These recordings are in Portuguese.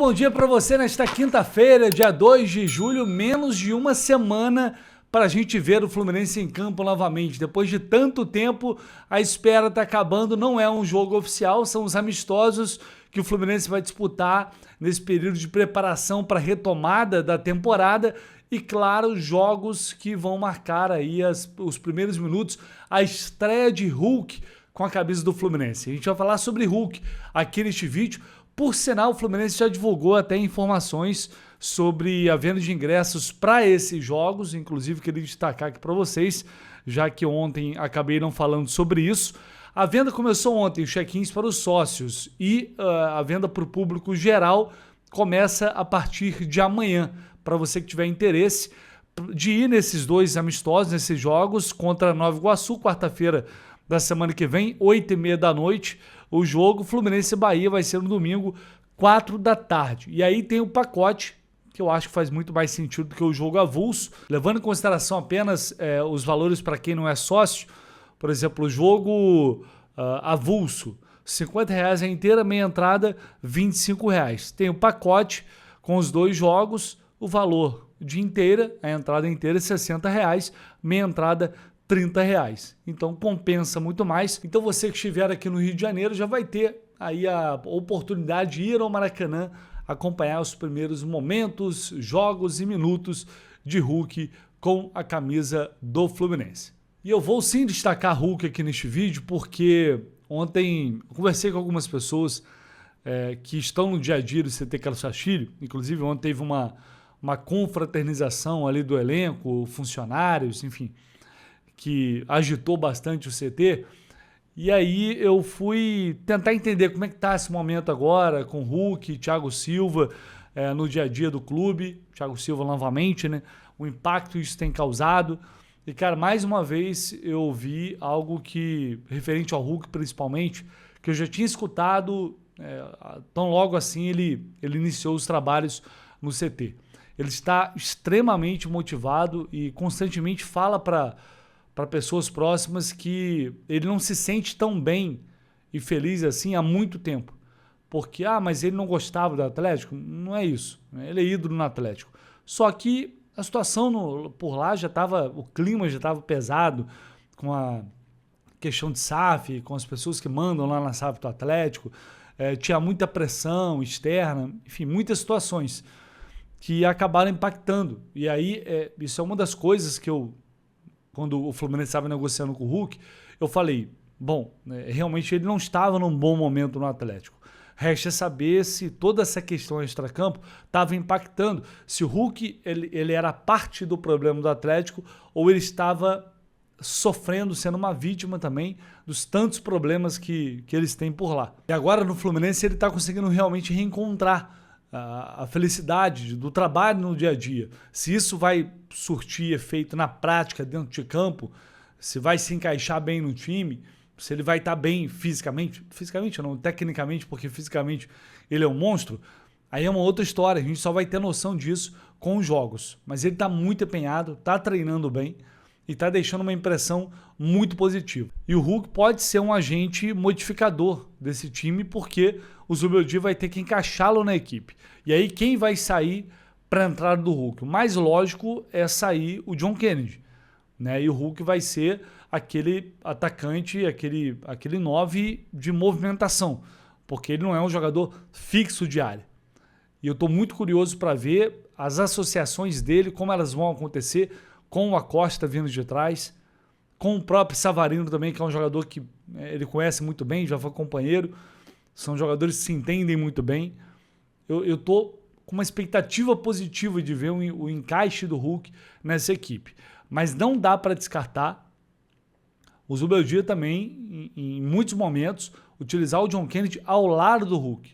bom dia para você nesta quinta-feira, dia 2 de julho, menos de uma semana para a gente ver o Fluminense em campo novamente. Depois de tanto tempo, a espera está acabando, não é um jogo oficial, são os amistosos que o Fluminense vai disputar nesse período de preparação para a retomada da temporada e, claro, jogos que vão marcar aí os primeiros minutos, a estreia de Hulk com a camisa do Fluminense. A gente vai falar sobre Hulk aqui neste vídeo. Por sinal, o Fluminense já divulgou até informações sobre a venda de ingressos para esses jogos, inclusive queria destacar aqui para vocês, já que ontem acabei não falando sobre isso. A venda começou ontem, os check-ins para os sócios, e a venda para o público geral começa a partir de amanhã. Para você que tiver interesse de ir nesses dois amistosos, nesses jogos, contra Nova Iguaçu, quarta-feira da semana que vem, 8h30 da noite, o jogo Fluminense e Bahia vai ser no domingo, 4 da tarde. E aí tem o pacote, que eu acho que faz muito mais sentido do que o jogo avulso, levando em consideração apenas os valores para quem não é sócio. Por exemplo, o jogo avulso, R$50 a inteira, meia entrada, R$25. Tem o pacote com os dois jogos, o valor de inteira, a entrada inteira é R$60, meia entrada R$30. Então compensa muito mais. Então você que estiver aqui no Rio de Janeiro já vai ter aí a oportunidade de ir ao Maracanã acompanhar os primeiros momentos, jogos e minutos de Hulk com a camisa do Fluminense. E eu vou sim destacar Hulk aqui neste vídeo porque ontem eu conversei com algumas pessoas que estão no dia a dia do CT Carlos Castilho. Inclusive ontem teve uma confraternização ali do elenco, funcionários, enfim, que agitou bastante o CT, e aí eu fui tentar entender como é que está esse momento agora com Hulk, Thiago Silva no dia a dia do clube, Thiago Silva novamente, né? O impacto isso tem causado, e cara, mais uma vez eu vi algo que, referente ao Hulk principalmente, que eu já tinha escutado tão logo assim ele iniciou os trabalhos no CT. Ele está extremamente motivado e constantemente fala para pessoas próximas que ele não se sente tão bem e feliz assim há muito tempo. Porque, mas ele não gostava do Atlético? Não é isso. Ele é ídolo no Atlético. Só que a situação por lá o clima já estava pesado, com a questão de SAF, com as pessoas que mandam lá na SAF do Atlético, tinha muita pressão externa, enfim, muitas situações que acabaram impactando. E aí, isso é uma das coisas que quando o Fluminense estava negociando com o Hulk, eu falei, bom, realmente ele não estava num bom momento no Atlético. Resta saber se toda essa questão extracampo estava impactando, se o Hulk ele era parte do problema do Atlético ou ele estava sofrendo, sendo uma vítima também dos tantos problemas que eles têm por lá. E agora no Fluminense ele está conseguindo realmente reencontrar a felicidade do trabalho no dia a dia. Se isso vai surtir efeito na prática dentro de campo, se vai se encaixar bem no time, se ele vai estar bem fisicamente não, tecnicamente, porque fisicamente ele é um monstro, aí é uma outra história, a gente só vai ter noção disso com os jogos. Mas ele está muito empenhado, está treinando bem e está deixando uma impressão muito positiva. E o Hulk pode ser um agente modificador desse time, porque o Zubeldia vai ter que encaixá-lo na equipe. E aí quem vai sair para a entrada do Hulk? O mais lógico é sair o John Kennedy, né? E o Hulk vai ser aquele atacante, aquele 9 de movimentação, porque ele não é um jogador fixo de área. E eu estou muito curioso para ver as associações dele, como elas vão acontecer, com o Acosta vindo de trás, com o próprio Savarino também, que é um jogador que ele conhece muito bem, já foi companheiro, são jogadores que se entendem muito bem. Eu estou com uma expectativa positiva de ver o encaixe do Hulk nessa equipe, mas não dá para descartar o Zubeldia também, em muitos momentos, utilizar o John Kennedy ao lado do Hulk.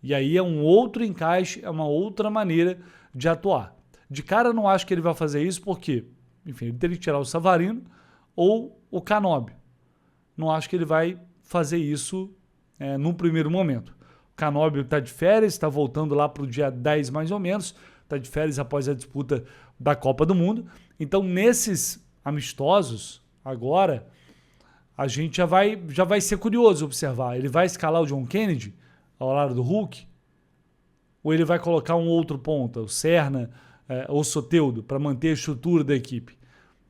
E aí é um outro encaixe, é uma outra maneira de atuar. De cara eu não acho que ele vai fazer isso porque, enfim, ele teria que tirar o Savarino ou o Canóbio. Não acho que ele vai fazer isso no primeiro momento. O Canóbio está de férias, está voltando lá para o dia 10 mais ou menos, está de férias após a disputa da Copa do Mundo. Então nesses amistosos, agora, a gente já vai ser curioso observar. Ele vai escalar o John Kennedy ao lado do Hulk? ou ele vai colocar um outro ponta, o Serna ou o Soteldo, para manter a estrutura da equipe?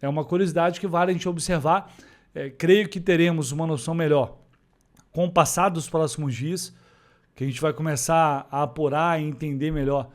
É uma curiosidade que vale a gente observar. Creio que teremos uma noção melhor com o passar dos próximos dias, que a gente vai começar a apurar e entender melhor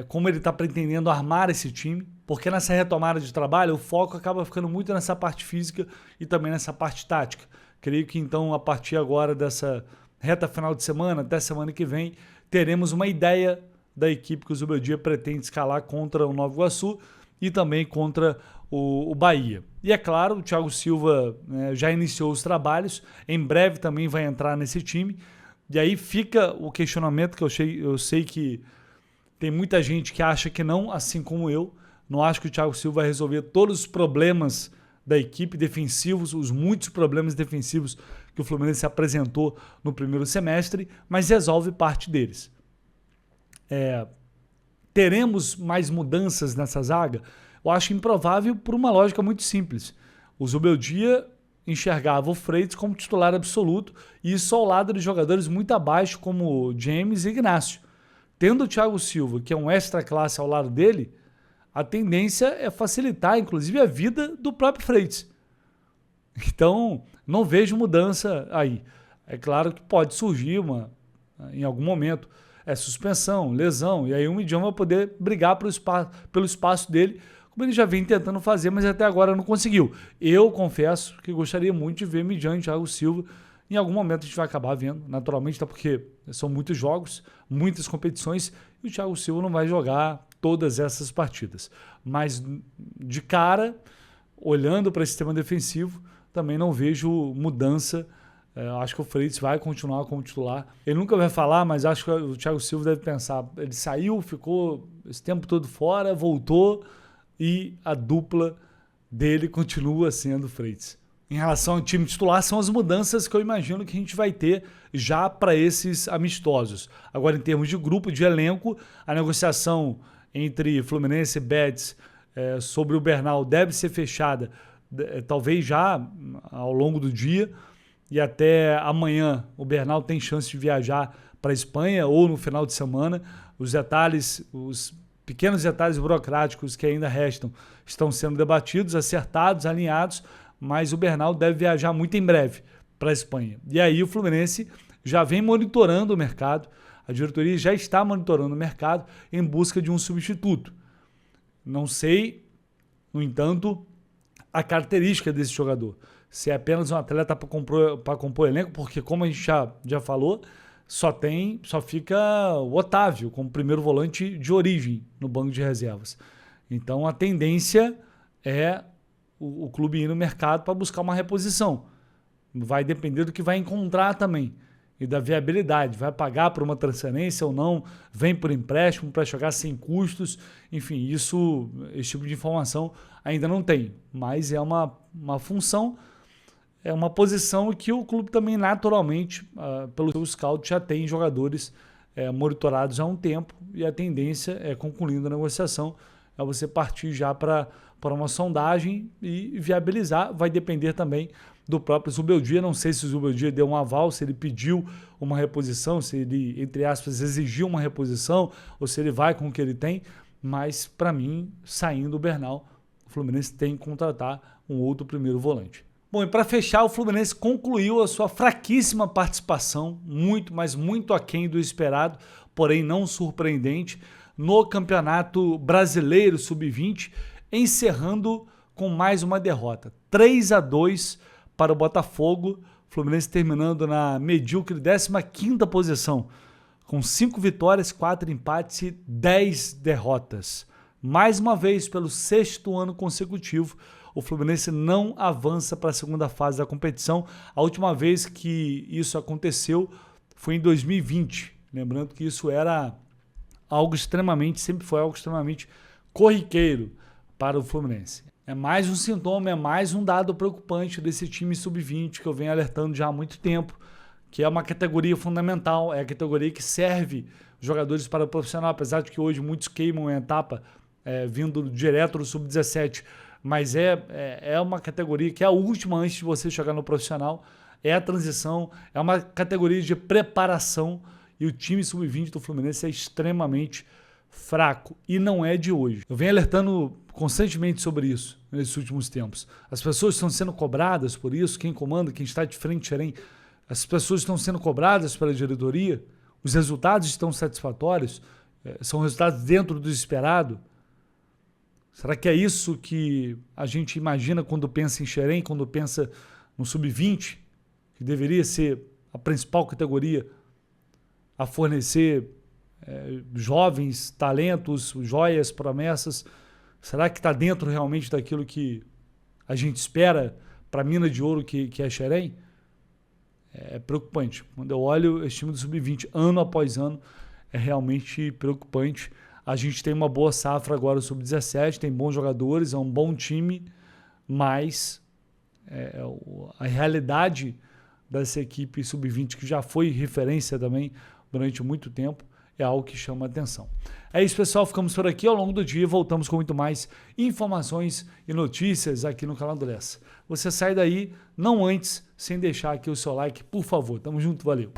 como ele está pretendendo armar esse time, porque nessa retomada de trabalho o foco acaba ficando muito nessa parte física e também nessa parte tática. Creio que então, a partir agora dessa reta final de semana, até semana que vem, teremos uma ideia da equipe que o Zubeldia pretende escalar contra o Nova Iguaçu e também contra o Bahia. E é claro, o Thiago Silva já iniciou os trabalhos, em breve também vai entrar nesse time. E aí fica o questionamento que eu sei que tem muita gente que acha que não, assim como eu. Não acho que o Thiago Silva vai resolver todos os problemas da equipe defensivos, os muitos problemas defensivos que o Fluminense apresentou no primeiro semestre, mas resolve parte deles. Teremos mais mudanças nessa zaga? Eu acho improvável por uma lógica muito simples. O Zubeldia enxergava o Freitas como titular absoluto e isso ao lado de jogadores muito abaixo como James e Ignacio. Tendo o Thiago Silva, que é um extra classe ao lado dele, a tendência é facilitar, inclusive, a vida do próprio Freitas. Então, não vejo mudança aí. É claro que pode surgir em algum momento, suspensão, lesão, e aí o Midian vai poder brigar pelo espaço dele, como ele já vem tentando fazer, mas até agora não conseguiu. Eu confesso que gostaria muito de ver Midian e Thiago Silva. Em algum momento a gente vai acabar vendo, naturalmente, tá, porque são muitos jogos, muitas competições, e o Thiago Silva não vai jogar todas essas partidas. Mas, de cara, olhando para esse sistema defensivo, também não vejo mudança. Acho que o Freitas vai continuar como titular. Ele nunca vai falar, mas acho que o Thiago Silva deve pensar. Ele saiu, ficou esse tempo todo fora, voltou e a dupla dele continua sendo o Freitas. Em relação ao time titular, são as mudanças que eu imagino que a gente vai ter já para esses amistosos. Agora, em termos de grupo, de elenco, a negociação entre Fluminense e Betis sobre o Bernal deve ser fechada, talvez já ao longo do dia, e até amanhã o Bernal tem chance de viajar para a Espanha ou no final de semana. Os detalhes, os pequenos detalhes burocráticos que ainda restam estão sendo debatidos, acertados, alinhados, mas o Bernal deve viajar muito em breve para a Espanha. E aí o Fluminense já vem monitorando o mercado, a diretoria já está monitorando o mercado em busca de um substituto. Não sei, no entanto, a característica desse jogador. Se é apenas um atleta para compor elenco, porque como a gente já falou, só fica o Otávio como primeiro volante de origem no banco de reservas. Então a tendência é o clube ir no mercado para buscar uma reposição. Vai depender do que vai encontrar também e da viabilidade. Vai pagar por uma transferência ou não, vem por empréstimo para jogar sem custos. Enfim, esse tipo de informação ainda não tem, mas é uma função, é uma posição que o clube também naturalmente, pelo seu scout, já tem jogadores monitorados há um tempo e a tendência é, concluindo a negociação, é você partir já para uma sondagem e viabilizar. Vai depender também do próprio Zubeldia. Não sei se o Zubeldia deu um aval, se ele pediu uma reposição, se ele, entre aspas, exigiu uma reposição ou se ele vai com o que ele tem, mas para mim, saindo o Bernal, o Fluminense tem que contratar um outro primeiro volante. Bom, e para fechar, o Fluminense concluiu a sua fraquíssima participação, muito, mas muito aquém do esperado, porém não surpreendente, no Campeonato Brasileiro Sub-20, encerrando com mais uma derrota. 3-2 para o Botafogo, Fluminense terminando na medíocre 15ª posição, com 5 vitórias, 4 empates e 10 derrotas. Mais uma vez, pelo 6º ano consecutivo, o Fluminense não avança para a segunda fase da competição. A última vez que isso aconteceu foi em 2020. Lembrando que isso era sempre foi algo extremamente corriqueiro para o Fluminense. É mais um sintoma, é mais um dado preocupante desse time sub-20 que eu venho alertando já há muito tempo, que é uma categoria fundamental, é a categoria que serve jogadores para o profissional, apesar de que hoje muitos queimam a etapa vindo direto do sub-17, mas é uma categoria que é a última antes de você chegar no profissional, é a transição, é uma categoria de preparação E o time sub-20 do Fluminense é extremamente fraco. E não é de hoje. Eu venho alertando constantemente sobre isso nesses últimos tempos. As pessoas estão sendo cobradas por isso. Quem comanda, quem está de frente, Xerém, as pessoas estão sendo cobradas pela diretoria. Os resultados estão satisfatórios. São resultados dentro do esperado. Será que é isso que a gente imagina quando pensa em Xerém, quando pensa no sub-20, que deveria ser a principal categoria a fornecer jovens, talentos, joias, promessas? Será que está dentro realmente daquilo que a gente espera para a mina de ouro que é Xerém? É preocupante. Quando eu olho esse time do sub-20 ano após ano, é realmente preocupante. A gente tem uma boa safra agora no sub-17, tem bons jogadores, é um bom time, mas a realidade dessa equipe sub-20, que já foi referência também durante muito tempo, é algo que chama atenção. É isso, pessoal. Ficamos por aqui. Ao longo do dia voltamos com muito mais informações e notícias aqui no canal do Lessa. Você sai daí, não antes, sem deixar aqui o seu like, por favor. Tamo junto, valeu.